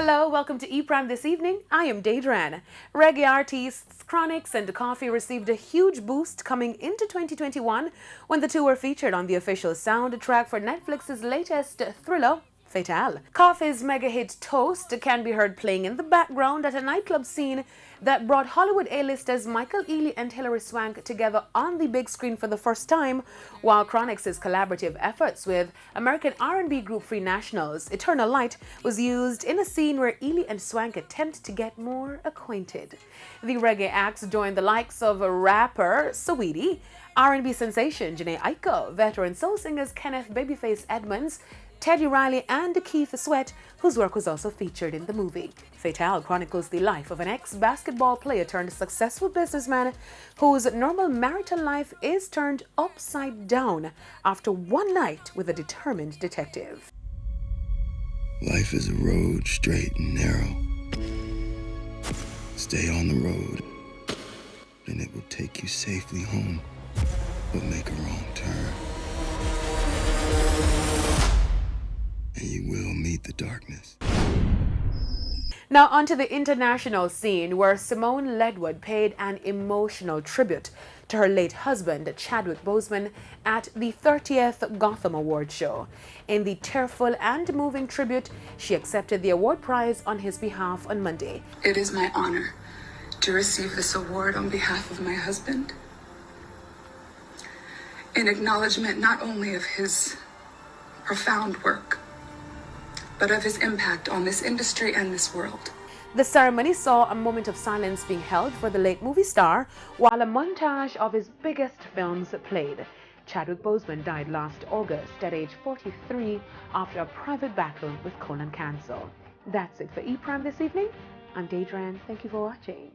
Hello, welcome to E-Prime this evening. I am Daedran. Reggae artists Chronixx and Coffee received a huge boost coming into 2021 when the two were featured on the official soundtrack for Netflix's latest thriller, Fatale. Coffee's mega hit Toast can be heard playing in the background at a nightclub scene that brought Hollywood A-listers Michael Ealy and Hilary Swank together on the big screen for the first time, while Chronixx's collaborative efforts with American R&B group Free Nationals' Eternal Light was used in a scene where Ealy and Swank attempt to get more acquainted. The reggae acts joined the likes of rapper Saweetie, R&B sensation Janae Aiko, veteran soul singers Kenneth Babyface Edmonds, Teddy Riley and Keith Sweat, whose work was also featured in the movie. Fatale chronicles the life of an ex-basketball player turned successful businessman whose normal marital life is turned upside down after one night with a determined detective. Life is a road, straight and narrow. Stay on the road, and it will take you safely home, but make a wrong turn, and you will meet the darkness. Now onto the international scene, where Simone Ledwood paid an emotional tribute to her late husband, Chadwick Boseman, at the 30th Gotham Award show. In the tearful and moving tribute, she accepted the award prize on his behalf on Monday. It is my honor to receive this award on behalf of my husband, in acknowledgement not only of his profound work, but of his impact on this industry and this world. The ceremony saw a moment of silence being held for the late movie star, while a montage of his biggest films played. Chadwick Boseman died last August at age 43 after a private battle with colon cancer. That's it for E-Prime this evening. I'm Daedran. Thank you for watching.